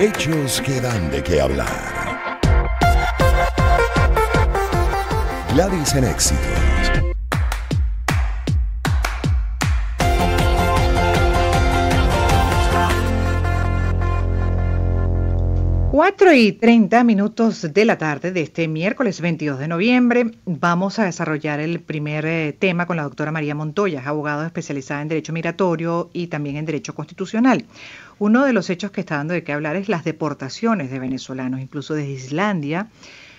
Hechos que dan de qué hablar. Gladys en Éxitos. Cuatro y 30 minutos de la tarde de este miércoles 22 de noviembre vamos a desarrollar el primer tema con la doctora María Montoya, abogada especializada en Derecho Migratorio y también en Derecho Constitucional. Uno de los hechos que está dando de qué hablar es las deportaciones de venezolanos, incluso desde Islandia,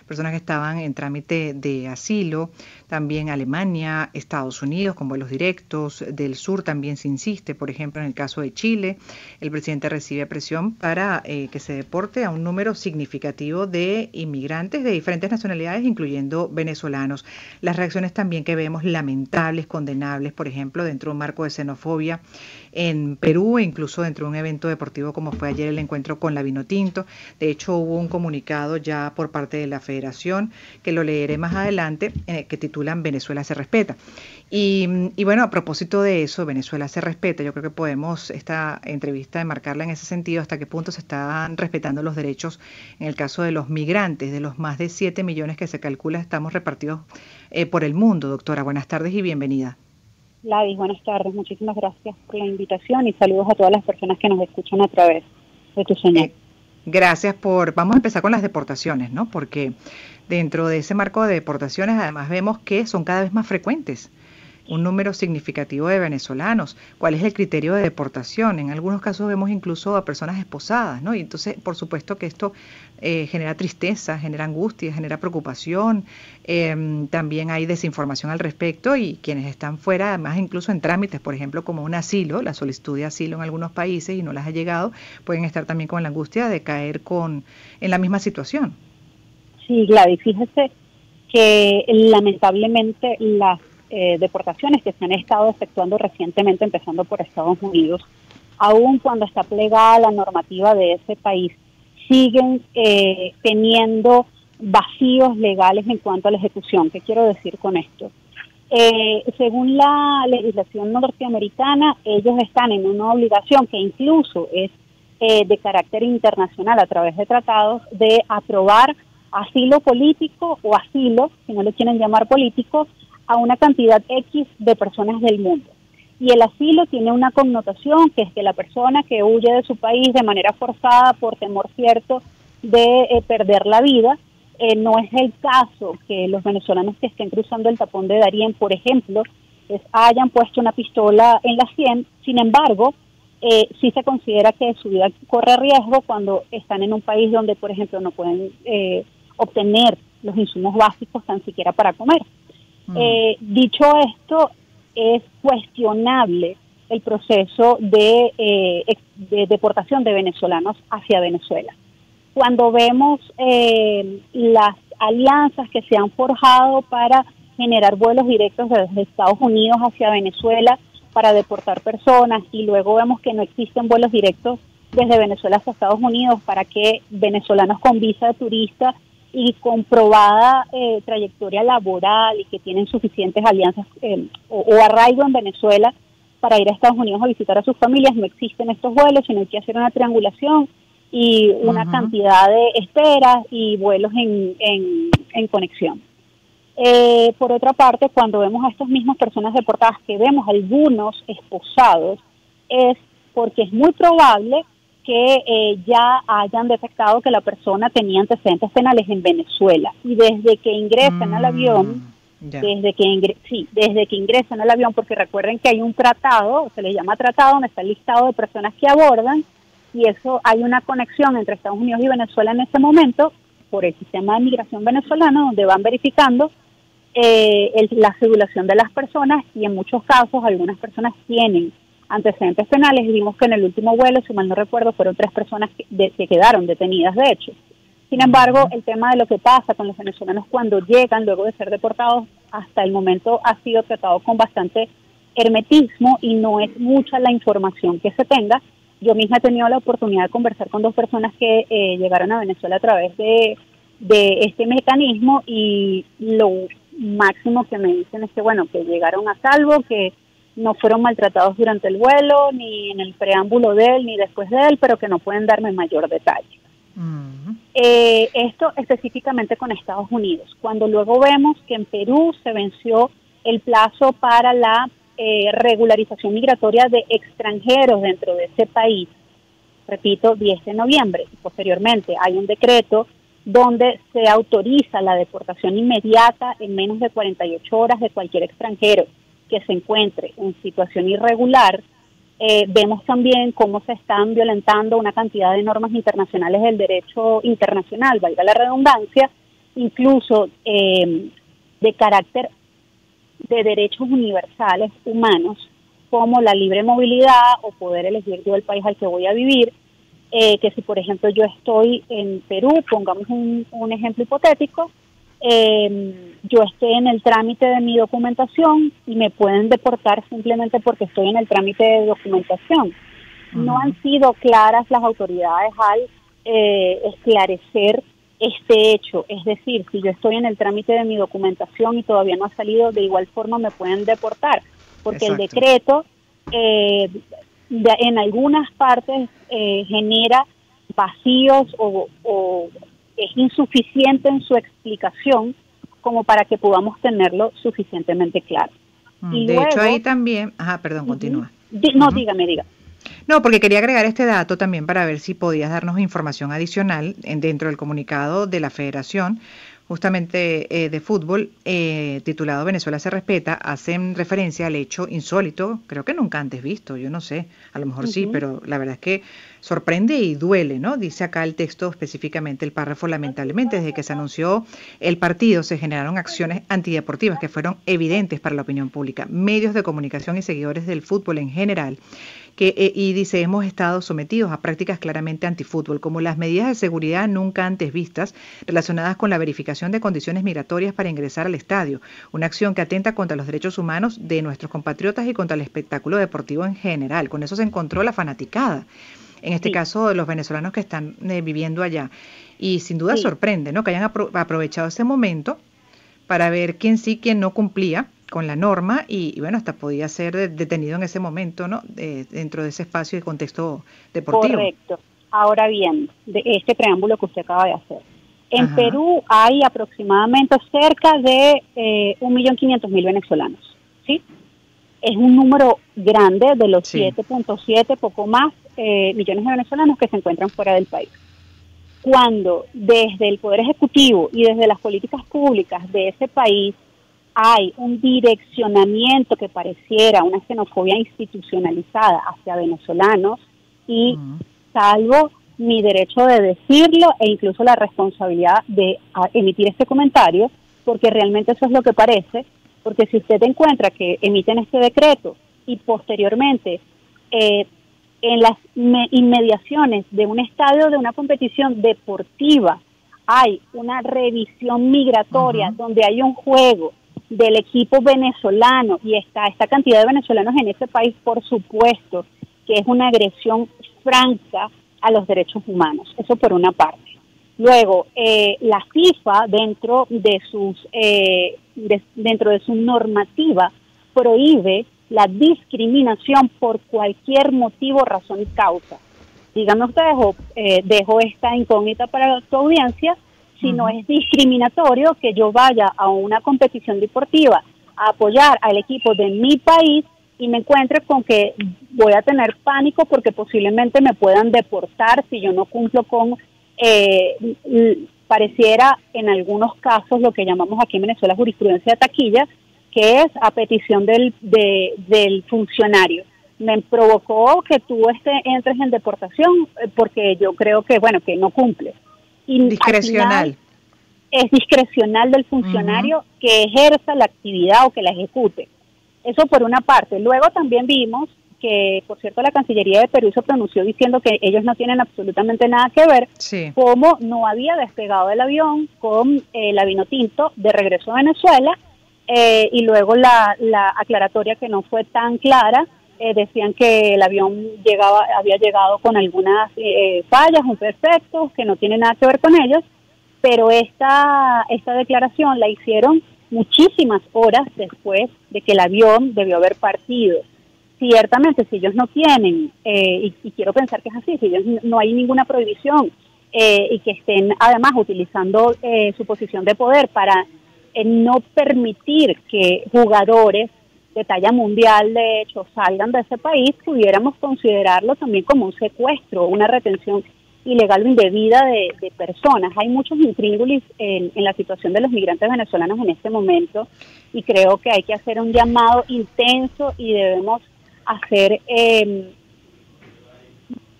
personas que estaban en trámite de asilo, también Alemania, Estados Unidos con vuelos directos, del sur también se insiste, por ejemplo en el caso de Chile, el presidente recibe presión para que se deporte a un número significativo de inmigrantes de diferentes nacionalidades, incluyendo venezolanos. Las reacciones también que vemos lamentables, condenables, por ejemplo, dentro de un marco de xenofobia en Perú e incluso dentro de un evento deportivo como fue ayer el encuentro con la Vinotinto. De hecho, hubo un comunicado ya por parte de la Federación, que lo leeré más adelante, que titulan Venezuela se respeta. Y bueno, a propósito de eso, Venezuela se respeta, yo creo que podemos esta entrevista enmarcarla en ese sentido, hasta qué punto se están respetando los derechos en el caso de los migrantes, de los más de 7 millones que se calcula estamos repartidos por el mundo. Doctora, buenas tardes y bienvenida. Gladys, buenas tardes. Muchísimas gracias por la invitación y saludos a todas las personas que nos escuchan a través de tu señal. Gracias por... Vamos a empezar con las deportaciones, ¿no? Porque dentro de ese marco de deportaciones además vemos que son cada vez más frecuentes un número significativo de venezolanos. ¿Cuál es el criterio de deportación? En algunos casos vemos incluso a personas esposadas, ¿no? Y entonces, por supuesto que esto genera tristeza, genera angustia, genera preocupación. También hay desinformación al respecto y quienes están fuera, además incluso en trámites, por ejemplo, como un asilo, la solicitud de asilo en algunos países y no las ha llegado, pueden estar también con la angustia de caer en la misma situación. Sí, Gladys, fíjese que lamentablemente las deportaciones que se han estado efectuando recientemente, empezando por Estados Unidos, aun cuando está plegada la normativa de ese país, siguen teniendo vacíos legales en cuanto a la ejecución. ¿Qué quiero decir con esto? Según la legislación norteamericana, ellos están en una obligación que incluso es de carácter internacional a través de tratados de aprobar asilo político o asilo, si no lo quieren llamar político, a una cantidad X de personas del mundo. Y el asilo tiene una connotación que es que la persona que huye de su país de manera forzada por temor cierto de perder la vida, no es el caso que los venezolanos que estén cruzando el tapón de Darién, por ejemplo, hayan puesto una pistola en la sien. Sin embargo, sí se considera que su vida corre riesgo cuando están en un país donde, por ejemplo, no pueden obtener los insumos básicos tan siquiera para comer. Dicho esto, es cuestionable el proceso de deportación de venezolanos hacia Venezuela. Cuando vemos las alianzas que se han forjado para generar vuelos directos desde Estados Unidos hacia Venezuela para deportar personas, y luego vemos que no existen vuelos directos desde Venezuela hacia Estados Unidos para que venezolanos con visa de turista y comprobada trayectoria laboral y que tienen suficientes alianzas o arraigo en Venezuela para ir a Estados Unidos a visitar a sus familias, no existen estos vuelos, sino hay que hacer una triangulación y una cantidad de esperas y vuelos en conexión. Por otra parte, cuando vemos a estas mismas personas deportadas, que vemos algunos esposados, es porque es muy probable que ya hayan detectado que la persona tenía antecedentes penales en Venezuela, y desde que ingresan al avión, desde que ingresan al avión, porque recuerden que hay un tratado, se le llama tratado, donde está el listado de personas que abordan, y eso hay una conexión entre Estados Unidos y Venezuela en ese momento por el sistema de migración venezolano, donde van verificando la cedulación de las personas, y en muchos casos algunas personas tienen antecedentes penales, y vimos que en el último vuelo, si mal no recuerdo, fueron 3 personas que quedaron detenidas, de hecho. Sin embargo, el tema de lo que pasa con los venezolanos cuando llegan luego de ser deportados, hasta el momento ha sido tratado con bastante hermetismo y no es mucha la información que se tenga. Yo misma he tenido la oportunidad de conversar con 2 personas que llegaron a Venezuela a través de este mecanismo, y lo máximo que me dicen es que, bueno, que llegaron a salvo, que no fueron maltratados durante el vuelo, ni en el preámbulo de él, ni después de él, pero que no pueden darme mayor detalle. Esto específicamente con Estados Unidos. Cuando luego vemos que en Perú se venció el plazo para la regularización migratoria de extranjeros dentro de ese país, repito, 10 de noviembre, y posteriormente hay un decreto donde se autoriza la deportación inmediata en menos de 48 horas de cualquier extranjero que se encuentre en situación irregular. Vemos también cómo se están violentando una cantidad de normas internacionales del derecho internacional, valga la redundancia, incluso de carácter de derechos universales humanos, como la libre movilidad o poder elegir yo el país al que voy a vivir, que si por ejemplo yo estoy en Perú, pongamos un ejemplo hipotético, yo estoy en el trámite de mi documentación y me pueden deportar simplemente porque estoy en el trámite de documentación. No han sido claras las autoridades al esclarecer este hecho, es decir, si yo estoy en el trámite de mi documentación y todavía no ha salido, de igual forma me pueden deportar, porque el decreto en algunas partes genera vacíos o es insuficiente en su explicación como para que podamos tenerlo suficientemente claro. Y de luego, hecho ahí también, perdón, continúa. No, dígame. No, porque quería agregar este dato también para ver si podías darnos información adicional dentro del comunicado de la Federación, justamente de fútbol, titulado Venezuela se respeta, hacen referencia al hecho insólito, creo que nunca antes visto, yo no sé, a lo mejor sí, pero la verdad es que sorprende y duele, ¿no? Dice acá el texto específicamente, el párrafo, lamentablemente, desde que se anunció el partido se generaron acciones antideportivas que fueron evidentes para la opinión pública, medios de comunicación y seguidores del fútbol en general, y dice, hemos estado sometidos a prácticas claramente antifútbol, como las medidas de seguridad nunca antes vistas relacionadas con la verificación de condiciones migratorias para ingresar al estadio, una acción que atenta contra los derechos humanos de nuestros compatriotas y contra el espectáculo deportivo en general. Con eso se encontró la fanaticada, en este caso de los venezolanos que están viviendo allá. Y sin duda sorprende, ¿no?, que hayan aprovechado ese momento para ver quién sí, quién no cumplía con la norma y bueno, hasta podía ser detenido en ese momento, ¿no?, dentro de ese espacio y contexto deportivo. Correcto. Ahora bien, de este preámbulo que usted acaba de hacer. En Perú hay aproximadamente cerca de 1.500.000 venezolanos, ¿sí? Es un número grande de los 7.7, poco más, millones de venezolanos que se encuentran fuera del país. Cuando desde el Poder Ejecutivo y desde las políticas públicas de ese país hay un direccionamiento que pareciera una xenofobia institucionalizada hacia venezolanos y salvo mi derecho de decirlo e incluso la responsabilidad de emitir este comentario, porque realmente eso es lo que parece, porque si usted encuentra que emiten este decreto y posteriormente en las inmediaciones de un estadio de una competición deportiva hay una revisión migratoria donde hay un juego del equipo venezolano y está esta cantidad de venezolanos en ese país, por supuesto que es una agresión franca a los derechos humanos. Eso por una parte. Luego, la FIFA dentro de su normativa prohíbe la discriminación por cualquier motivo, razón y causa. Díganme ustedes, dejo esta incógnita para tu audiencia, si no es discriminatorio que yo vaya a una competición deportiva a apoyar al equipo de mi país y me encuentre con que voy a tener pánico porque posiblemente me puedan deportar si yo no cumplo con, pareciera en algunos casos lo que llamamos aquí en Venezuela jurisprudencia de taquilla, que es a petición del funcionario. Me provocó que tú entres en deportación porque yo creo que, bueno, que no cumple. Y discrecional. Es discrecional del funcionario que ejerza la actividad o que la ejecute. Eso por una parte. Luego también vimos que, por cierto, la Cancillería de Perú se pronunció diciendo que ellos no tienen absolutamente nada que ver, como no había despegado el avión con la Vinotinto de regreso a Venezuela, y luego la aclaratoria que no fue tan clara, decían que el avión había llegado con algunas fallas, imperfectos, que no tienen nada que ver con ellos, pero esta declaración la hicieron muchísimas horas después de que el avión debió haber partido. Ciertamente, si ellos no tienen, y quiero pensar que es así, si ellos no hay ninguna prohibición, y que estén además utilizando su posición de poder para no permitir que jugadores de talla mundial, de hecho, salgan de ese país, pudiéramos considerarlo también como un secuestro, una retención ilegal o indebida de personas. Hay muchos intríngulis en la situación de los migrantes venezolanos en este momento, y creo que hay que hacer un llamado intenso y debemos hacer,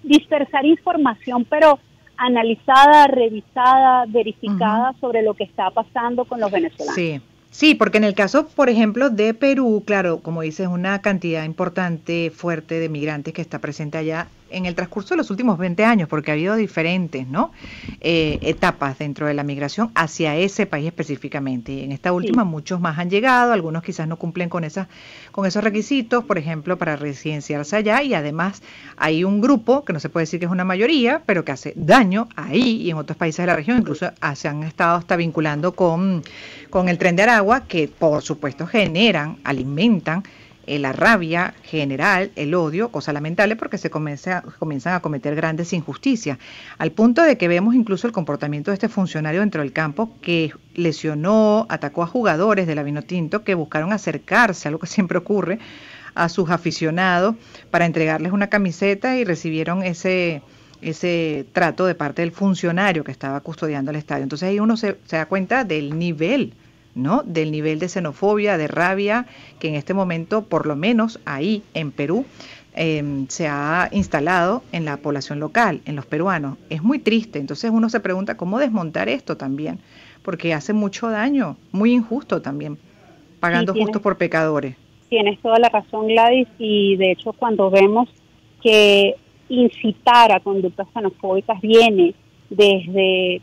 dispersar información, pero analizada, revisada, verificada sobre lo que está pasando con los venezolanos. Sí. Sí, porque en el caso, por ejemplo, de Perú, claro, como dices, una cantidad importante, fuerte de migrantes que está presente allá en el transcurso de los últimos 20 años, porque ha habido diferentes, ¿no? Etapas dentro de la migración hacia ese país específicamente. Y en esta última muchos más han llegado, algunos quizás no cumplen con esos requisitos, por ejemplo, para residenciarse allá, y además hay un grupo, que no se puede decir que es una mayoría, pero que hace daño ahí y en otros países de la región, incluso se han estado hasta vinculando con el Tren de Aragua, que por supuesto alimentan la rabia general, el odio, cosa lamentable porque se comienzan a cometer grandes injusticias, al punto de que vemos incluso el comportamiento de este funcionario dentro del campo que lesionó, atacó a jugadores de la Vinotinto que buscaron acercarse, algo que siempre ocurre, a sus aficionados para entregarles una camiseta, y recibieron ese trato de parte del funcionario que estaba custodiando el estadio. Entonces ahí uno se da cuenta del nivel, ¿no? Del nivel de xenofobia, de rabia, que en este momento, por lo menos ahí en Perú, se ha instalado en la población local, en los peruanos. Es muy triste. Entonces uno se pregunta cómo desmontar esto también, porque hace mucho daño, muy injusto también, pagando justo por pecadores. Tienes toda la razón, Gladys, y de hecho cuando vemos que incitar a conductas xenofóbicas viene desde,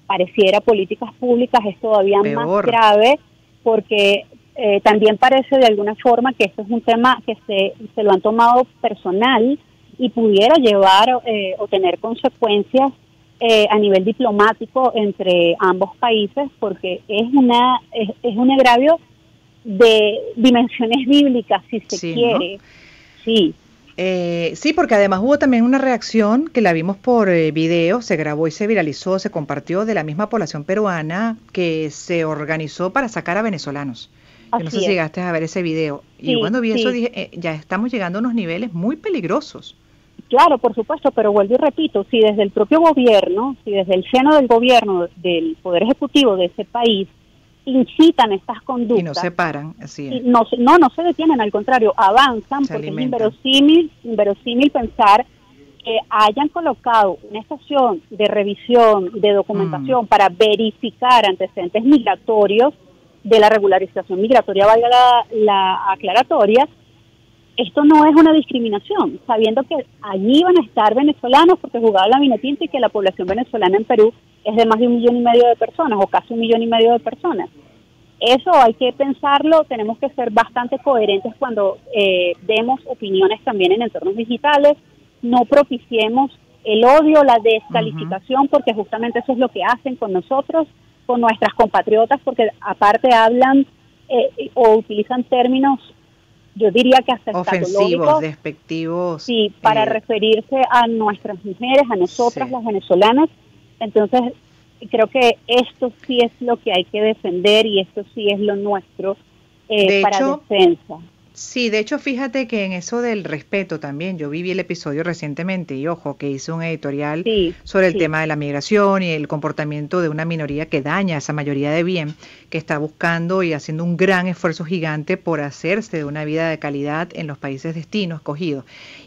pareciera, políticas públicas, es todavía más grave, porque también parece de alguna forma que esto es un tema que se lo han tomado personal y pudiera llevar o tener consecuencias a nivel diplomático entre ambos países, porque es un agravio de dimensiones bíblicas, si se quiere. ¿No? Sí. Sí, porque además hubo también una reacción que la vimos por video, se grabó y se viralizó, se compartió, de la misma población peruana que se organizó para sacar a venezolanos. No sé si llegaste a ver ese video. Sí, y cuando vi eso dije, ya estamos llegando a unos niveles muy peligrosos. Claro, por supuesto, pero vuelvo y repito, si desde el propio gobierno, si desde el seno del gobierno, del Poder Ejecutivo de ese país, incitan estas conductas. Y no se paran, así es. No se detienen, al contrario, avanzan, porque alimentan. Es inverosímil pensar que hayan colocado una estación de revisión, de documentación para verificar antecedentes migratorios de la regularización migratoria, valga la aclaratoria. Esto no es una discriminación, sabiendo que allí van a estar venezolanos porque jugaban la Vinotinto y que la población venezolana en Perú es de más de 1,5 millones de personas, o casi 1,5 millones de personas. Eso hay que pensarlo, tenemos que ser bastante coherentes cuando demos opiniones también en entornos digitales, no propiciemos el odio, la descalificación, porque justamente eso es lo que hacen con nosotros, con nuestras compatriotas, porque aparte hablan o utilizan términos, yo diría que hasta ofensivos, despectivos. Sí, para referirse a nuestras mujeres, a nosotras las venezolanas. Entonces, creo que esto sí es lo que hay que defender y esto sí es lo nuestro para defensa. Sí, de hecho, fíjate que en eso del respeto también, yo viví el episodio recientemente y ojo, que hice un editorial sobre el tema de la migración y el comportamiento de una minoría que daña a esa mayoría de bien, que está buscando y haciendo un gran esfuerzo gigante por hacerse de una vida de calidad en los países destino escogidos.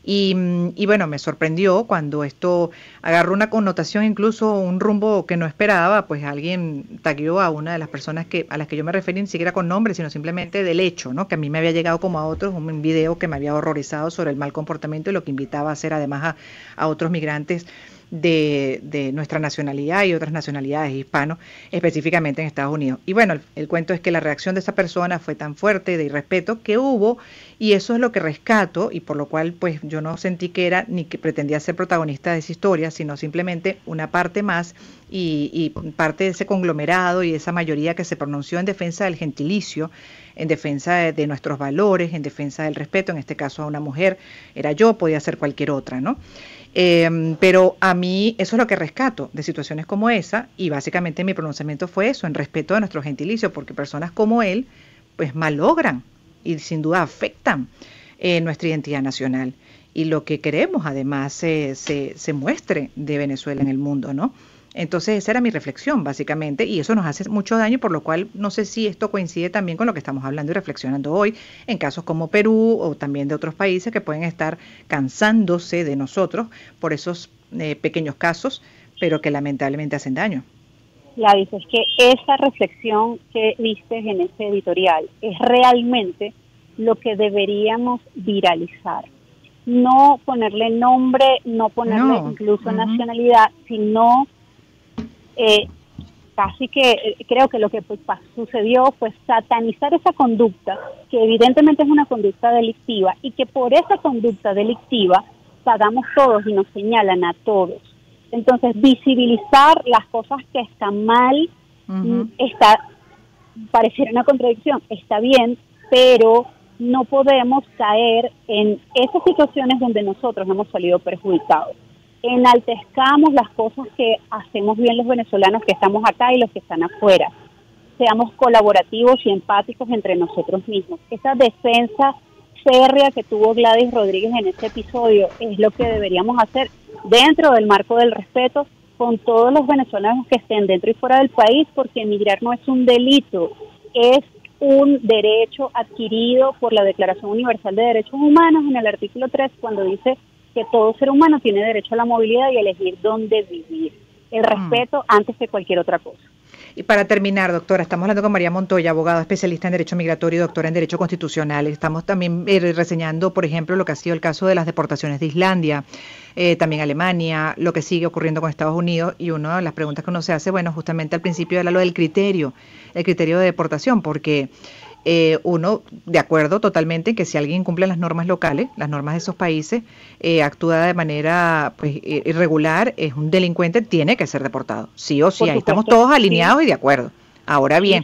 Y bueno, me sorprendió cuando esto agarró una connotación, incluso un rumbo que no esperaba, pues alguien tagueó a una de las personas a las que yo me referí, ni siquiera con nombre, sino simplemente del hecho, ¿no? Que a mí me había llegado como a otros, un video que me había horrorizado sobre el mal comportamiento y lo que invitaba a hacer además a otros migrantes de nuestra nacionalidad y otras nacionalidades hispanos, específicamente en Estados Unidos. Y bueno, el cuento es que la reacción de esa persona fue tan fuerte de irrespeto que hubo, y eso es lo que rescato, y por lo cual pues yo no sentí que era ni que pretendía ser protagonista de esa historia, sino simplemente una parte más y parte de ese conglomerado y esa mayoría que se pronunció en defensa del gentilicio, en defensa de nuestros valores, en defensa del respeto, en este caso a una mujer, era yo, podía ser cualquier otra, ¿no? Pero a mí eso es lo que rescato de situaciones como esa, y básicamente mi pronunciamiento fue eso, en respeto a nuestro gentilicio, porque personas como él pues malogran y sin duda afectan nuestra identidad nacional y lo que queremos además se muestre de Venezuela en el mundo, ¿no? Entonces esa era mi reflexión básicamente, y eso nos hace mucho daño, por lo cual no sé si esto coincide también con lo que estamos hablando y reflexionando hoy en casos como Perú o también de otros países que pueden estar cansándose de nosotros por esos pequeños casos, pero que lamentablemente hacen daño. Gladys, es que esa reflexión que viste en ese editorial es realmente lo que deberíamos viralizar. No ponerle nombre, no ponerle incluso nacionalidad, sino casi que creo que lo que sucedió fue satanizar esa conducta, que evidentemente es una conducta delictiva, y que por esa conducta delictiva pagamos todos y nos señalan a todos. Entonces, visibilizar las cosas que están mal, pareciera una contradicción, está bien, pero no podemos caer en esas situaciones donde nosotros hemos salido perjudicados. Enaltezcamos las cosas que hacemos bien los venezolanos que estamos acá y los que están afuera. Seamos colaborativos y empáticos entre nosotros mismos. Esa defensa férrea que tuvo Gladys Rodríguez en este episodio es lo que deberíamos hacer dentro del marco del respeto con todos los venezolanos que estén dentro y fuera del país, porque emigrar no es un delito, es un derecho adquirido por la Declaración Universal de Derechos Humanos en el artículo 3, cuando dice que todo ser humano tiene derecho a la movilidad y a elegir dónde vivir. El respeto antes que cualquier otra cosa. Y para terminar, doctora, estamos hablando con María Montoya, abogada especialista en Derecho Migratorio y doctora en Derecho Constitucional. Estamos también reseñando, por ejemplo, lo que ha sido el caso de las deportaciones de Islandia, también Alemania, lo que sigue ocurriendo con Estados Unidos, y una de las preguntas que uno se hace, bueno, justamente al principio era lo del criterio, el criterio de deportación, porque uno, de acuerdo totalmente en que si alguien cumple las normas locales, las normas de esos países, actúa de manera pues irregular, es un delincuente, tiene que ser deportado, sí o sí, ahí estamos todos alineados y de acuerdo. Ahora bien,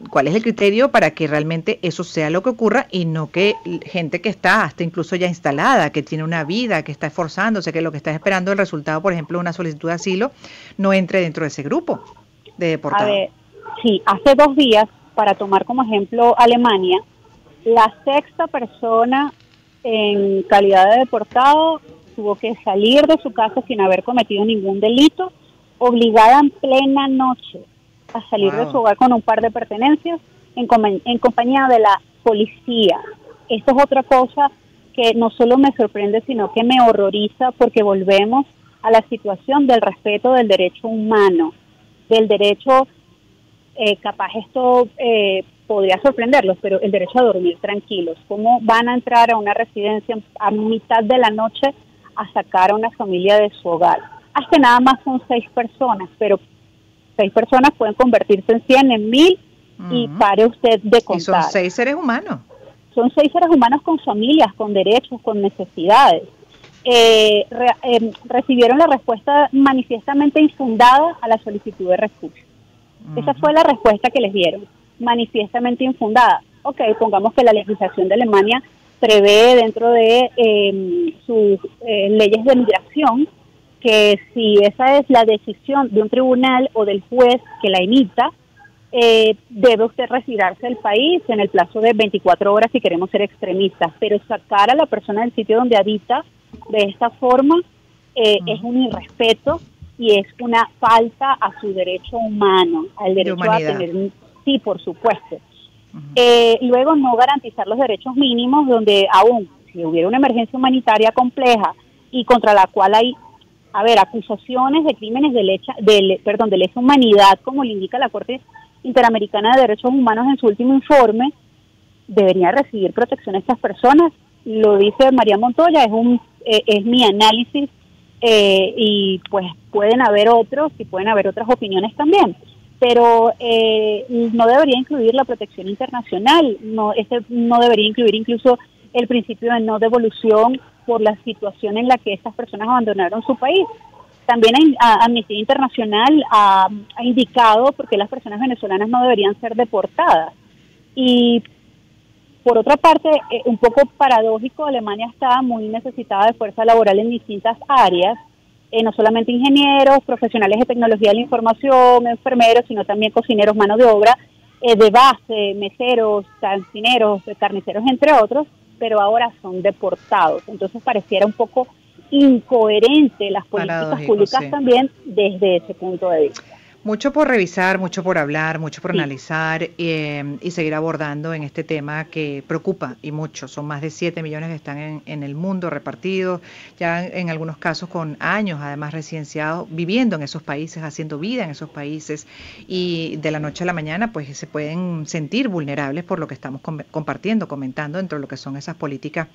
¿cuál es el criterio para que realmente eso sea lo que ocurra y no que gente que está hasta incluso ya instalada, que tiene una vida, que está esforzándose, que lo que está esperando el resultado, por ejemplo, de una solicitud de asilo, no entre dentro de ese grupo de deportados? A ver, sí, hace 2 días, para tomar como ejemplo Alemania, la 6ª persona en calidad de deportado tuvo que salir de su casa sin haber cometido ningún delito, obligada en plena noche a salir de su hogar con un par de pertenencias en compañía de la policía. Esto es otra cosa que no solo me sorprende, sino que me horroriza, porque volvemos a la situación del respeto del derecho humano, del derecho, capaz esto podría sorprenderlos, pero el derecho a dormir tranquilos. ¿Cómo van a entrar a una residencia a mitad de la noche a sacar a una familia de su hogar? Hasta nada más son 6 personas, pero 6 personas pueden convertirse en 100, en 1000, y pare usted de contar. Y son 6 seres humanos. Son 6 seres humanos con familias, con derechos, con necesidades. Recibieron la respuesta manifiestamente infundada a la solicitud de refugio. Esa fue la respuesta que les dieron, manifiestamente infundada. Ok, pongamos que la legislación de Alemania prevé dentro de sus leyes de migración que si esa es la decisión de un tribunal o del juez que la emita, debe usted retirarse del país en el plazo de 24 horas si queremos ser extremistas, pero sacar a la persona del sitio donde habita de esta forma es un irrespeto y es una falta a su derecho humano, al derecho a tener, sí, por supuesto. Luego, no garantizar los derechos mínimos, donde aún si hubiera una emergencia humanitaria compleja y contra la cual hay, acusaciones de crímenes de lesa humanidad, como le indica la Corte Interamericana de Derechos Humanos en su último informe, debería recibir protección a estas personas. Lo dice María Montoya, es mi análisis y pues pueden haber otros y pueden haber otras opiniones también. Pero no debería incluir la protección internacional, no debería incluir incluso el principio de no devolución por la situación en la que estas personas abandonaron su país. También Amnistía Internacional ha indicado por qué las personas venezolanas no deberían ser deportadas. Y por otra parte, un poco paradójico, Alemania está muy necesitada de fuerza laboral en distintas áreas, no solamente ingenieros, profesionales de tecnología de la información, enfermeros, sino también cocineros, mano de obra, de base, meseros, cantineros, carniceros, entre otros, pero ahora son deportados. Entonces pareciera un poco incoherente las políticas públicas, sí, también desde ese punto de vista. Mucho por revisar, mucho por hablar, mucho por analizar y seguir abordando en este tema que preocupa y mucho. Son más de 7 millones que están en el mundo repartidos, ya en algunos casos con años además residenciados, viviendo en esos países, haciendo vida en esos países y de la noche a la mañana pues se pueden sentir vulnerables por lo que estamos compartiendo, comentando dentro de lo que son esas políticas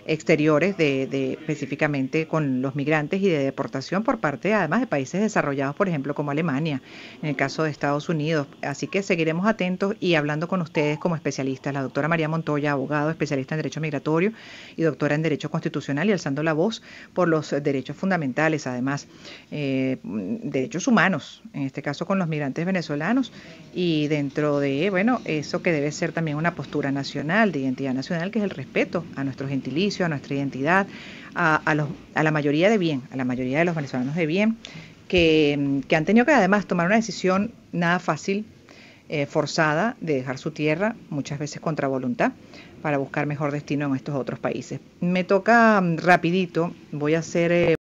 exteriores de específicamente con los migrantes y de deportación por parte además de países desarrollados, por ejemplo, como Alemania, en el caso de Estados Unidos. Así que seguiremos atentos y hablando con ustedes como especialistas. La doctora María Montoya, abogado, especialista en Derecho Migratorio y doctora en Derecho Constitucional y alzando la voz por los derechos fundamentales, además, derechos humanos, en este caso con los migrantes venezolanos y dentro de, bueno, eso que debe ser también una postura nacional, de identidad nacional, que es el respeto a nuestro gentilicio, a nuestra identidad, a la mayoría de bien, a la mayoría de los venezolanos de bien, que han tenido que además tomar una decisión nada fácil, forzada, de dejar su tierra, muchas veces contra voluntad, para buscar mejor destino en estos otros países. Me toca rapidito, voy a hacer